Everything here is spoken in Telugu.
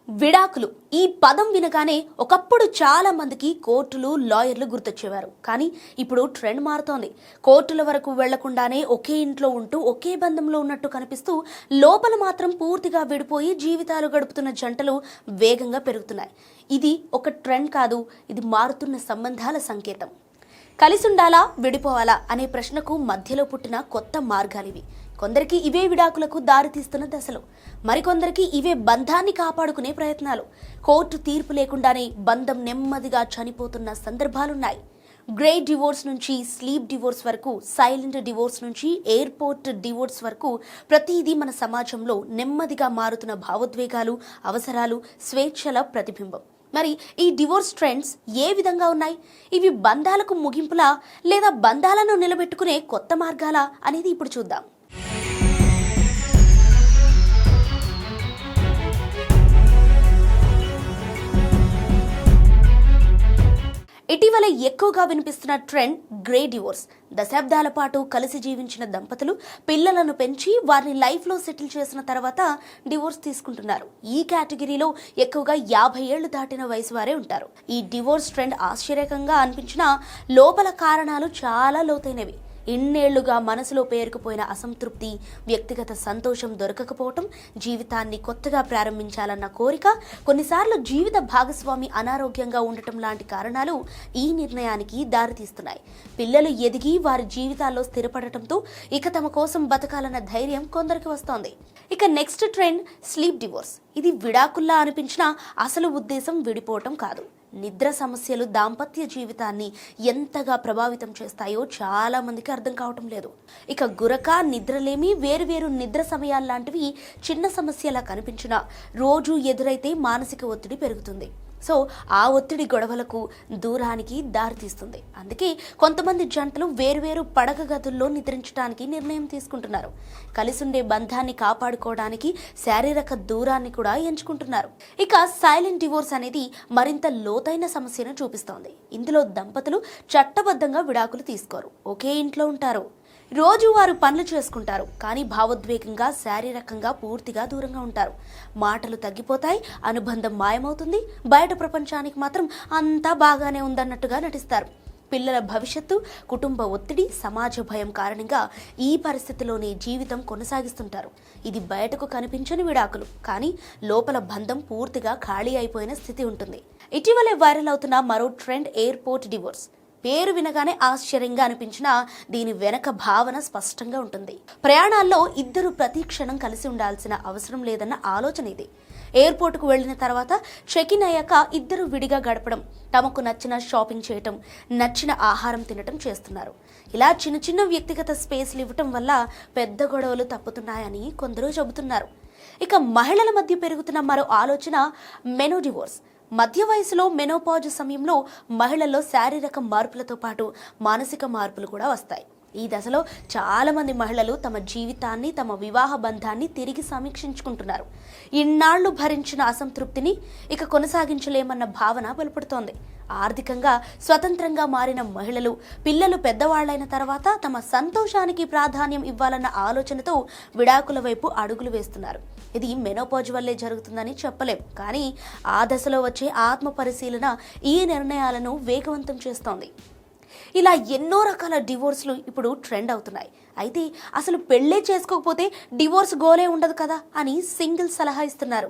విడాకులు ఈ పదం వినగానే ఒకప్పుడు చాలా మందికి కోర్టులు లాయర్లు గుర్తొచ్చేవారు. కానీ ఇప్పుడు ట్రెండ్ మారుతోంది. కోర్టుల వరకు వెళ్లకుండానే ఒకే ఇంట్లో ఉంటూ ఒకే బంధంలో ఉన్నట్టు కనిపిస్తూ లోపల మాత్రం పూర్తిగా విడిపోయి జీవితాలు గడుపుతున్న జంటలు వేగంగా పెరుగుతున్నాయి. ఇది ఒక ట్రెండ్ కాదు, ఇది మారుతున్న సంబంధాల సంకేతం. కలిసుండాలా విడిపోవాలా అనే ప్రశ్నకు మధ్యలో పుట్టిన కొత్త మార్గాలివి. కొందరికి ఇవే విడాకులకు దారితీస్తున్న దశలు, మరికొందరికి ఇవే బంధాన్ని కాపాడుకునే ప్రయత్నాలు. కోర్టు తీర్పు లేకుండానే బంధం నెమ్మదిగా చనిపోతున్న సందర్భాలున్నాయి. గ్రేట్ డివోర్స్ నుంచి స్లీప్ డివోర్స్ వరకు, సైలెంట్ డివోర్స్ నుంచి ఎయిర్పోర్ట్ డివోర్స్ వరకు ప్రతిదీ మన సమాజంలో నెమ్మదిగా మారుతున్న భావోద్వేగాలు, అవసరాలు, స్వేచ్ఛల ప్రతిబింబం. మరి ఈ డివోర్స్ ట్రెండ్స్ ఏ విధంగా ఉన్నాయి? ఇవి బంధాలకు ముగింపులా లేదా బంధాలను నిలబెట్టుకునే కొత్త మార్గాలా అనేది ఇప్పుడు చూద్దాం. ఇటీవల ఎక్కువగా వినిపిస్తున్న ట్రెండ్ గ్రే డివోర్స్. దశాబ్దాల పాటు కలిసి జీవించిన దంపతులు పిల్లలను పెంచి వారిని లైఫ్లో సెటిల్ చేసిన తర్వాత డివోర్స్ తీసుకుంటున్నారు. ఈ కేటగిరీలో ఎక్కువగా 50 ఏళ్లు దాటిన వయసు వారే ఉంటారు. ఈ డివోర్స్ ట్రెండ్ ఆశ్చర్యకంగా అనిపించినా లోపల కారణాలు చాలా లోతైనవి. ఇన్నేళ్లుగా మనసులో పేరుకుపోయిన అసంతృప్తి, వ్యక్తిగత సంతోషం దొరకకపోవటం, జీవితాన్ని కొత్తగా ప్రారంభించాలన్న కోరిక, కొన్నిసార్లు జీవిత భాగస్వామి అనారోగ్యంగా ఉండటం లాంటి కారణాలు ఈ నిర్ణయానికి దారితీస్తున్నాయి. పిల్లలు ఎదిగి వారి జీవితాల్లో స్థిరపడటంతో ఇక తమ కోసం బతకాలన్న ధైర్యం కొందరికి వస్తోంది. ఇక నెక్స్ట్ ట్రెండ్ స్లీప్ డివోర్స్. ఇది విడాకుల్లా అనిపించినా అసలు ఉద్దేశం విడిపోవటం కాదు. నిద్ర సమస్యలు దాంపత్య జీవితాన్ని ఎంతగా ప్రభావితం చేస్తాయో చాలా మందికి అర్థం కావటం లేదు. ఇక గురక, నిద్రలేమి, వేరువేరు నిద్ర సమయాల్లాంటివి చిన్న సమస్యలా కనిపించినా రోజు ఎదురైతే మానసిక ఒత్తిడి పెరుగుతుంది. సో ఆ ఒత్తిడి గొడవలకు, దూరానికి దారితీస్తుంది. అందుకే కొంతమంది జంటలు వేరువేరు పడక గదుల్లో నిద్రించడానికి నిర్ణయం తీసుకుంటున్నారు. కలిసుండే బంధాన్ని కాపాడుకోవడానికి శారీరక దూరాన్ని కూడా ఎంచుకుంటున్నారు. ఇక సైలెంట్ డివోర్స్ అనేది మరింత లోతైన సమస్యను చూపిస్తోంది. ఇందులో దంపతులు చట్టబద్ధంగా విడాకులు తీసుకోరు, ఒకే ఇంట్లో ఉంటారు, రోజు వారు పనులు చేసుకుంటారు, కానీ భావోద్వేగంగా, శారీరకంగా పూర్తిగా దూరంగా ఉంటారు. మాటలు తగ్గిపోతాయి, అనుబంధం మాయమవుతుంది, బయట ప్రపంచానికి మాత్రం అంతా బాగానే ఉందన్నట్టుగా నటిస్తారు. పిల్లల భవిష్యత్తు, కుటుంబ ఒత్తిడి, సమాజ భయం కారణంగా ఈ పరిస్థితిలోనే జీవితం కొనసాగిస్తుంటారు. ఇది బయటకు కనిపించని విడాకులు, కానీ లోపల బంధం పూర్తిగా ఖాళీ అయిపోయిన స్థితి ఉంటుంది. ఇటీవలే వైరల్ అవుతున్న మరో ట్రెండ్ ఎయిర్పోర్ట్ డివోర్స్. పేరు వినగానే ఆశ్చర్యంగా అనిపించినా దీని వెనక భావన స్పష్టంగా ఉంటుంది. ప్రయాణాల్లో ఇద్దరు ప్రతి క్షణం కలిసి ఉండాల్సిన అవసరం లేదన్న ఆలోచన ఇది. ఎయిర్పోర్టుకు వెళ్లిన తర్వాత చెక్ ఇన్ అయ్యాక ఇద్దరు విడిగా గడపడం, తమకు నచ్చిన షాపింగ్ చేయటం, నచ్చిన ఆహారం తినటం చేస్తున్నారు. ఇలా చిన్న చిన్న వ్యక్తిగత స్పేస్లు ఇవ్వటం వల్ల పెద్ద గొడవలు తప్పుతున్నాయని కొందరు చెబుతున్నారు. ఇక మహిళల మధ్య పెరుగుతున్న మరో ఆలోచన మెనో డివోర్స్. మధ్య వయసులో మెనోపాజ్ సమయంలో మహిళల్లో శారీరక మార్పులతో పాటు మానసిక మార్పులు కూడా వస్తాయి. ఈ దశలో చాలా మంది మహిళలు తమ జీవితాన్ని, తమ వివాహ బంధాన్ని తిరిగి సమీక్షించుకుంటున్నారు. ఇన్నాళ్లు భరించిన అసంతృప్తిని ఇక కొనసాగించలేమన్న భావన బలపడుతోంది. ఆర్థికంగా స్వతంత్రంగా మారిన మహిళలు పిల్లలు పెద్దవాళ్లైన తర్వాత తమ సంతోషానికి ప్రాధాన్యం ఇవ్వాలన్న ఆలోచనతో విడాకుల వైపు అడుగులు వేస్తున్నారు. ఇది మెనోపాజ్ వల్లే జరుగుతుందని చెప్పలేం, కానీ ఆ దశలో వచ్చే ఆత్మ పరిశీలన ఈ నిర్ణయాలను వేగవంతం చేస్తోంది. ఇలా ఎన్నో రకాల డివోర్స్లు ఇప్పుడు ట్రెండ్ అవుతున్నాయి. అయితే అసలు పెళ్లే చేసుకోకపోతే డివోర్స్ గోలే ఉండదు కదా అని సింగిల్ సలహా ఇస్తున్నారు.